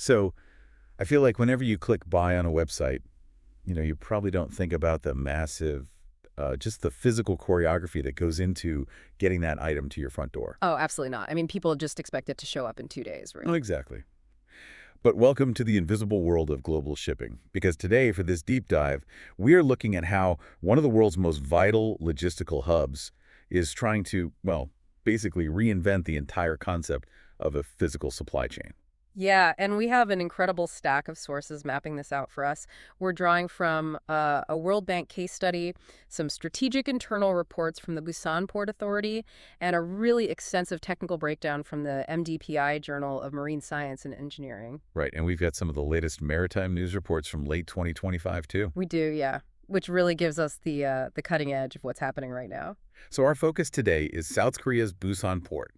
So I feel like whenever you click buy on a website, you probably don't think about the massive, just the physical choreography that goes into getting that item to your front door. Oh, absolutely not. I mean, people just expect it to show up in 2 days, Oh, really. exactly. But welcome to the invisible world of global shipping, because today, for this deep dive, we are looking at how one of the world's most vital logistical hubs is trying to, well, basically reinvent the entire concept of a physical supply chain. Yeah, and we have an incredible stack of sources mapping this out for us. We're drawing from a World Bank case study, some strategic internal reports from the Busan Port Authority, and a really extensive technical breakdown from the MDPI Journal of Marine Science and Engineering. Right, and we've got some of the latest maritime news reports from late 2025, too. We do, yeah, which really gives us the cutting edge of what's happening right now. So our focus today is South Korea's Busan Port.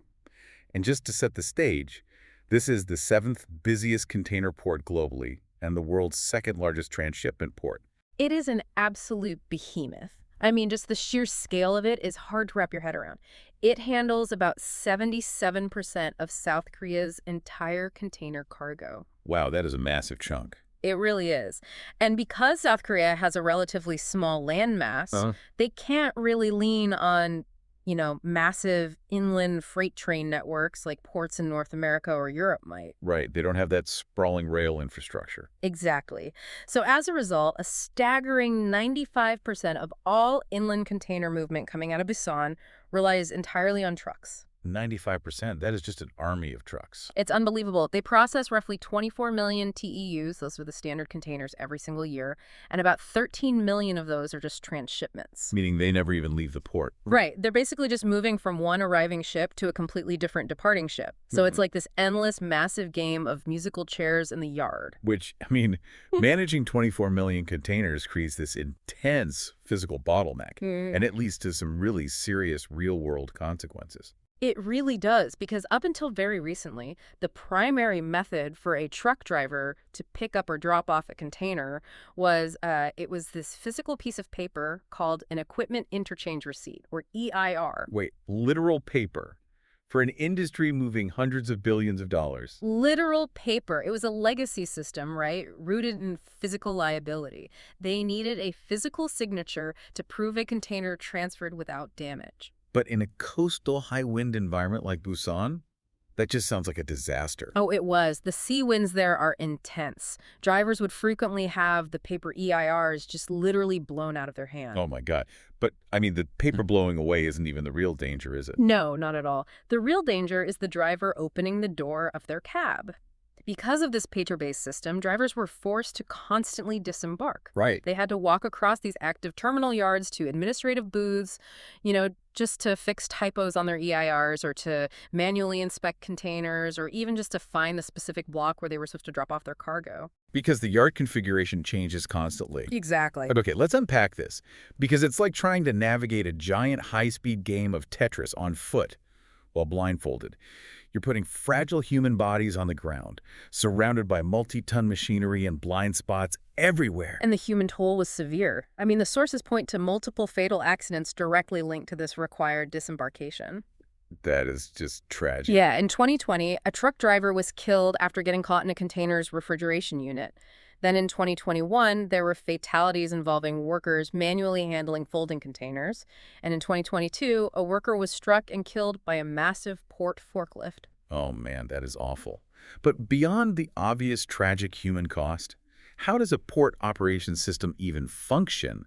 And just to set the stage, this is the seventh busiest container port globally and the world's second largest transshipment port. It is an absolute behemoth. I mean, just the sheer scale of it is hard to wrap your head around. It handles about 77% of South Korea's entire container cargo. Wow, that is a massive chunk. It really is. And because South Korea has a relatively small landmass, they can't really lean on, massive inland freight train networks like ports in North America or Europe might. Right, they don't have that sprawling rail infrastructure. Exactly. So as a result, a staggering 95% of all inland container movement coming out of Busan relies entirely on trucks. 95%, that is just an army of trucks. It's unbelievable. They process roughly 24 million TEUs, those are the standard containers, every single year, and about 13 million of those are just transshipments. Meaning they never even leave the port. Right. They're basically just moving from one arriving ship to a completely different departing ship. So it's like this endless, massive game of musical chairs in the yard. Which, I mean, managing 24 million containers creates this intense physical bottleneck, and it leads to some really serious real-world consequences. It really does, because up until very recently, the primary method for a truck driver to pick up or drop off a container was this physical pice of paper called an equipment interchange receipt, or EIR. Wait, literal paper for an industry moving hundreds of billions of dollars. Literal paper. It was a legacy system, right? Rooted in physical liability. They needed a physical signature to prove a container transferred without damage. But in a coastal high-wind environment like Busan, that just sounds like a disaster. Oh, it was. The sea winds there are intense. Drivers would frequently have the paper EIRs just literally blown out of their hand. Oh, my God. But, I mean, the paper blowing away isn't even the real danger, is it? No, not at all. The real danger is the driver opening the door of their cab. Because of this paper-based system, drivers were forced to constantly disembark. Right. They had to walk across these active terminal yards to administrative booths, just to fix typos on their EIRs or to manually inspect containers or even just to find the specific block where they were supposed to drop off their cargo. Because the yard configuration changes constantly. Exactly. But okay, let's unpack this. Because it's like trying to navigate a giant high-speed game of Tetris on foot while blindfolded. You're putting fragile human bodies on the ground, surrounded by multi-ton machinery and blind spots everywhere. And the human toll was severe. I mean, the sources point to multiple fatal accidents directly linked to this required disembarkation. That is just tragic. Yeah, in 2020, a truck driver was killed after getting caught in a container's refrigeration unit. Then in 2021, there were fatalities involving workers manually handling folding containers. And in 2022, a worker was struck and killed by a massive port forklift. Oh, man, that is awful. But beyond the obvious tragic human cost, how does a port operations system even function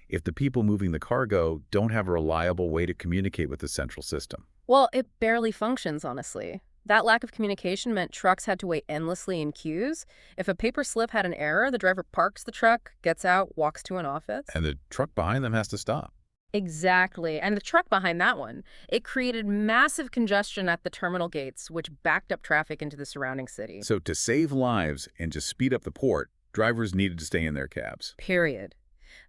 if the people moving the cargo don't have a reliable way to communicate with the central system? Well, it barely functions, honestly. That lack of communication meant trucks had to wait endlessly in queues. If a paper slip had an error, the driver parks the truck, gets out, walks to an office. And the truck behind them has to stop. Exactly. And the truck behind that one, it created massive congestion at the terminal gates, which backed up traffic into the surrounding city. So to save lives and to speed up the port, drivers needed to stay in their cabs. Period.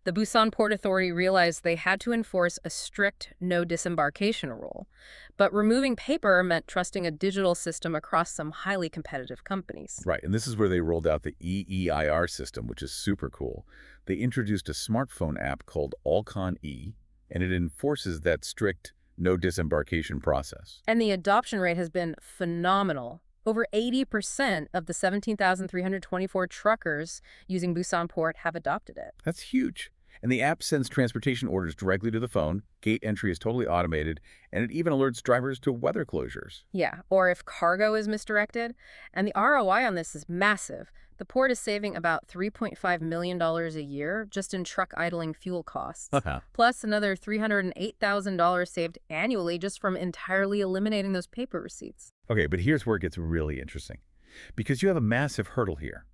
The Busan Port Authority realized they had to enforce a strict no disembarkation rule. But removing paper meant trusting a digital system across some highly competitive companies. Right, and this is where they rolled out the e-EIR system, which is super cool. They introduced a smartphone app called Allcon E, and it enforces that strict no disembarkation process. And the adoption rate has been phenomenal. Over 80% of the 17,324 truckers using Busan Port have adopted it. That's huge. And the app sends transportation orders directly to the phone, gate entry is totally automated, and it even alerts drivers to weather closures. Yeah, or if cargo is misdirected. And the ROI on this is massive. The port is saving about $3.5 million a year just in truck idling fuel costs, Uh-huh. plus another $308,000 saved annually just from entirely eliminating those paper receipts. Okay, but here's where it gets really interesting. Because you have a massive hurdle here.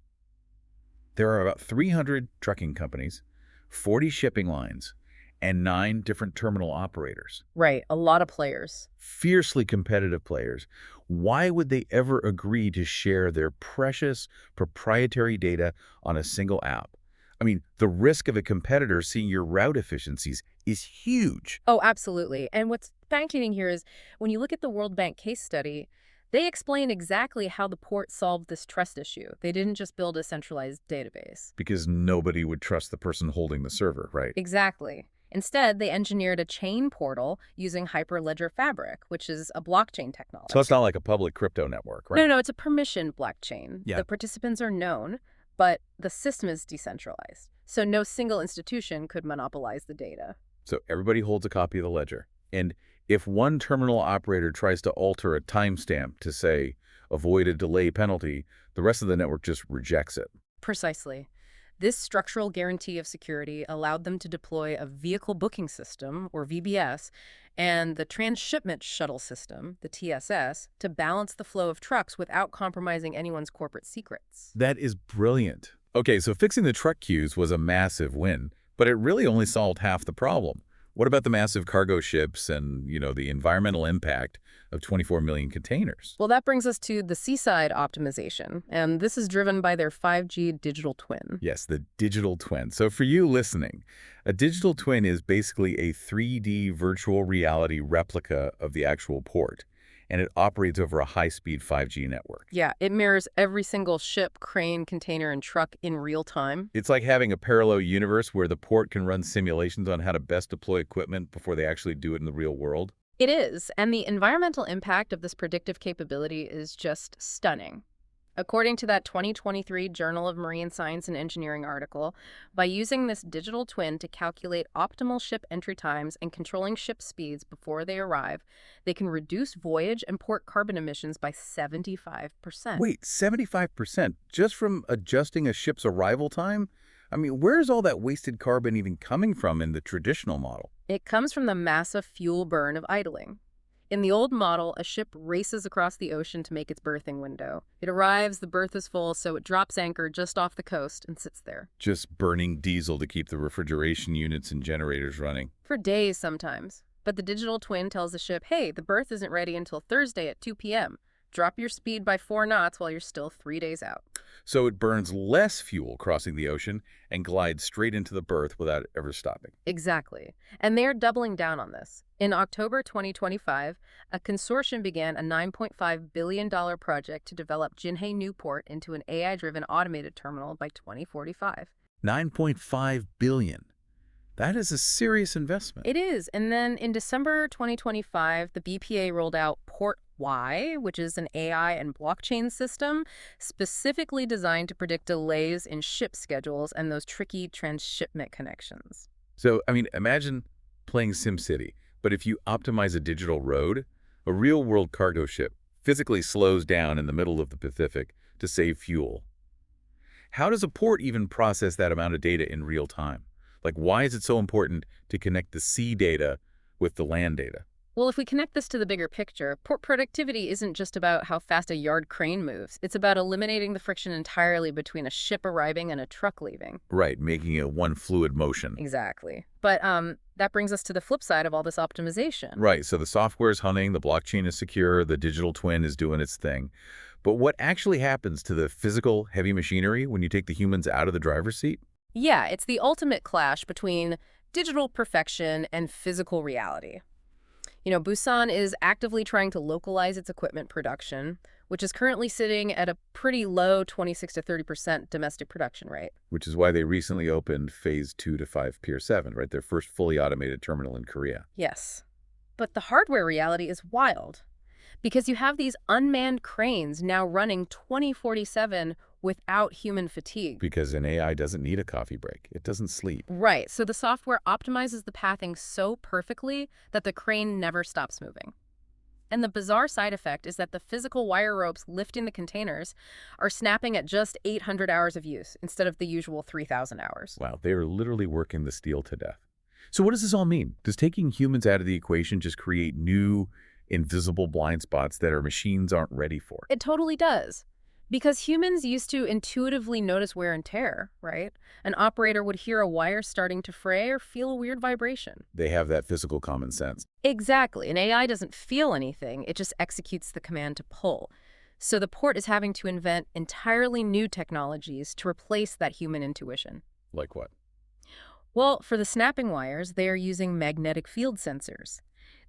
There are about 300 trucking companies, 40 shipping lines, and 9 different terminal operators. Right, a lot of players. Fiercely competitive players. Why would they ever agree to share their precious proprietary data on a single app? I mean, the risk of a competitor seeing your route efficiencies is huge. Oh, absolutely. And what's fascinating here is when you look at the World Bank case study, they explain exactly how the port solved this trust issue. They didn't just build a centralized database. Because nobody would trust the person holding the server, right? Exactly. Instead, they engineered a chain portal using Hyperledger Fabric, which is a blockchain technology. So it's not like a public crypto network, right? No, it's a permissioned blockchain. Yeah. The participants are known, but the system is decentralized. So no single institution could monopolize the data. So everybody holds a copy of the ledger. And if one terminal operator tries to alter a timestamp to, say, avoid a delay penalty, the rest of the network just rejects it. Precisely. This structural guarantee of security allowed them to deploy a vehicle booking system, or VBS, and the transshipment shuttle system, the TSS, to balance the flow of trucks without compromising anyone's corporate secrets. That is brilliant. Okay, so fixing the truck queues was a massive win, but it really only solved half the problem. What about the massive cargo ships and, the environmental impact of 24 million containers? Well, that brings us to the seaside optimization, and this is driven by their 5G digital twin. Yes, the digital twin. So for you listening, a digital twin is basically a 3D virtual reality replica of the actual port, and it operates over a high-speed 5G network. Yeah, it mirrors every single ship, crane, container, and truck in real time. It's like having a parallel universe where the port can run simulations on how to best deploy equipment before they actually do it in the real world. It is, and the environmental impact of this predictive capability is just stunning. According to that 2023 Journal of Marine Science and Engineering article, by using this digital twin to calculate optimal ship entry times and controlling ship speeds before they arrive, they can reduce voyage and port carbon emissions by 75%. Wait, 75% just from adjusting a ship's arrival time? I mean, where's all that wasted carbon even coming from in the traditional model? It comes from the massive fuel burn of idling. In the old model, a ship races across the ocean to make its berthing window. It arrives, the berth is full, so it drops anchor just off the coast and sits there. Just burning diesel to keep the refrigeration units and generators running. For days sometimes. But the digital twin tells the ship, hey, the berth isn't ready until Thursday at 2 p.m. Drop your speed by 4 knots while you're still 3 days out. So it burns less fuel crossing the ocean and glides straight into the berth without ever stopping. Exactly. And they're doubling down on this. In October 2025, a consortium began a $9.5 billion project to develop Jinhae New Port into an AI-driven automated terminal by 2045. $9.5 billion. That is a serious investment. It is. And then in December 2025, the BPA rolled out Port Y, which is an AI and blockchain system specifically designed to predict delays in ship schedules and those tricky transshipment connections. So, I mean, imagine playing SimCity, but if you optimize a digital road, a real-world cargo ship physically slows down in the middle of the Pacific to save fuel. How does a port even process that amount of data in real time? Like, why is it so important to connect the sea data with the land data? Well, if we connect this to the bigger picture, port productivity isn't just about how fast a yard crane moves. It's about eliminating the friction entirely between a ship arriving and a truck leaving. Right, making it one fluid motion. Exactly. But that brings us to the flip side of all this optimization. Right, so the software is hunting, the blockchain is secure, the digital twin is doing its thing. But what actually happens to the physical heavy machinery when you take the humans out of the driver's seat? Yeah, it's the ultimate clash between digital perfection and physical reality. Busan is actively trying to localize its equipment production, which is currently sitting at a pretty low 26 to 30% domestic production rate. Which is why they recently opened Phase 2 to 5 Pier 7, right? Their first fully automated terminal in Korea. Yes. But the hardware reality is wild. because you have these unmanned cranes now running 20/47 without human fatigue. Because an AI doesn't need a coffee break. It doesn't sleep. Right, so the software optimizes the pathing so perfectly that the crane never stops moving. And the bizarre side effect is that the physical wire ropes lifting the containers are snapping at just 800 hours of use instead of the usual 3,000 hours. Wow, they are literally working the steel to death. So what does this all mean? Does taking humans out of the equation just create new, invisible blind spots that our machines aren't ready for? It totally does. Because humans used to intuitively notice wear and tear, right? An operator would hear a wire starting to fray or feel a weird vibration. They have that physical common sense. Exactly. An AI doesn't feel anything, it just executes the command to pull. So the port is having to invent entirely new technologies to replace that human intuition. Like what? Well, for the snapping wires, they are using magnetic field sensors.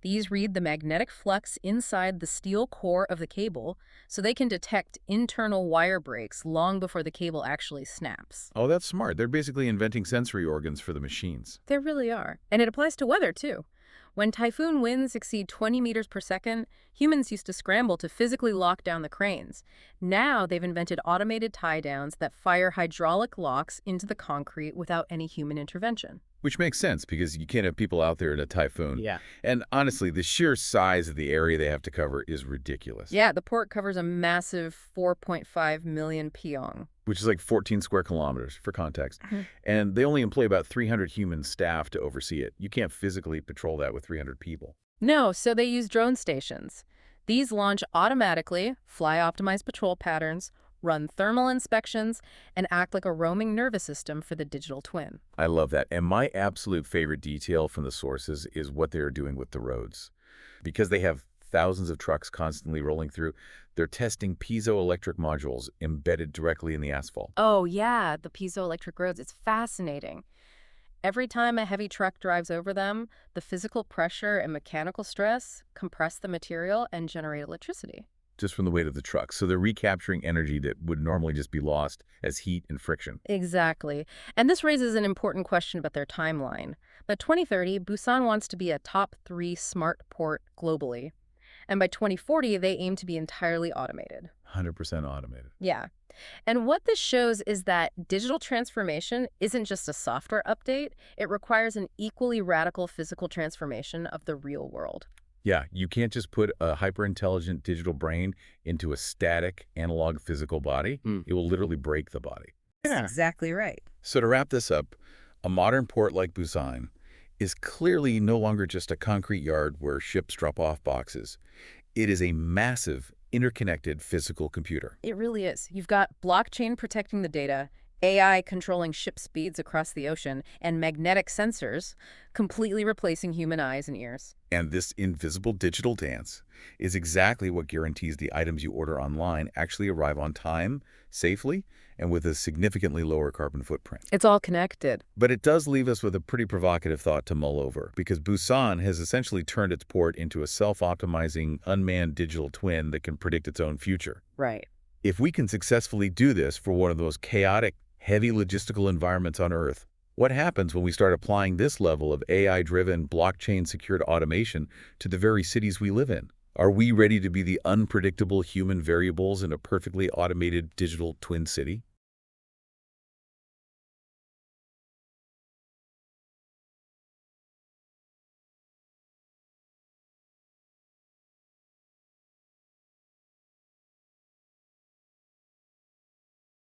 These read the magnetic flux inside the steel core of the cable so they can detect internal wire breaks long before the cable actually snaps. Oh, that's smart. They're basically inventing sensory organs for the machines. They really are. And it applies to weather, too. When typhoon winds exceed 20 meters per second, humans used to scramble to physically lock down the cranes. Now they've invented automated tie-downs that fire hydraulic locks into the concrete without any human intervention. Which makes sense because you can't have people out there in a typhoon. Yeah. And honestly, the sheer size of the area they have to cover is ridiculous. Yeah, the port covers a massive 4.5 million pyong. Which is like 14 square kilometers, for context. And they only employ about 300 human staff to oversee it. You can't physically patrol that with 300 people. No, so they use drone stations. These launch automatically, fly optimized patrol patterns, run thermal inspections, and act like a roaming nervous system for the digital twin. I love that. And my absolute favorite detail from the sources is what they're doing with the roads. Because they have thousands of trucks constantly rolling through, they're testing piezoelectric modules embedded directly in the asphalt. Oh, yeah, the piezoelectric roads. It's fascinating. Every time a heavy truck drives over them, the physical pressure and mechanical stress compress the material and generate electricity. Just from the weight of the truck. So they're recapturing energy that would normally just be lost as heat and friction. Exactly. And this raises an important question about their timeline. By 2030, Busan wants to be a top 3 smart port globally. And by 2040, they aim to be entirely automated. 100% automated. Yeah. And what this shows is that digital transformation isn't just a software update. It requires an equally radical physical transformation of the real world. Yeah, you can't just put a hyper-intelligent digital brain into a static analog physical body. It will literally break the body. That's exactly right. So to wrap this up, a modern port like Busan is clearly no longer just a concrete yard where ships drop off boxes. It is a massive, interconnected physical computer. It really is. You've got blockchain protecting the data, AI controlling ship speeds across the ocean, and magnetic sensors completely replacing human eyes and ears. And this invisible digital dance is exactly what guarantees the items you order online actually arrive on time, safely, and with a significantly lower carbon footprint. It's all connected. But it does leave us with a pretty provocative thought to mull over, because Busan has essentially turned its port into a self-optimizing, unmanned digital twin that can predict its own future. Right. If we can successfully do this for one of the most chaotic, heavy logistical environments on Earth, what happens when we start applying this level of AI-driven, blockchain-secured automation to the very cities we live in? Are we ready to be the unpredictable human variables in a perfectly automated digital twin city?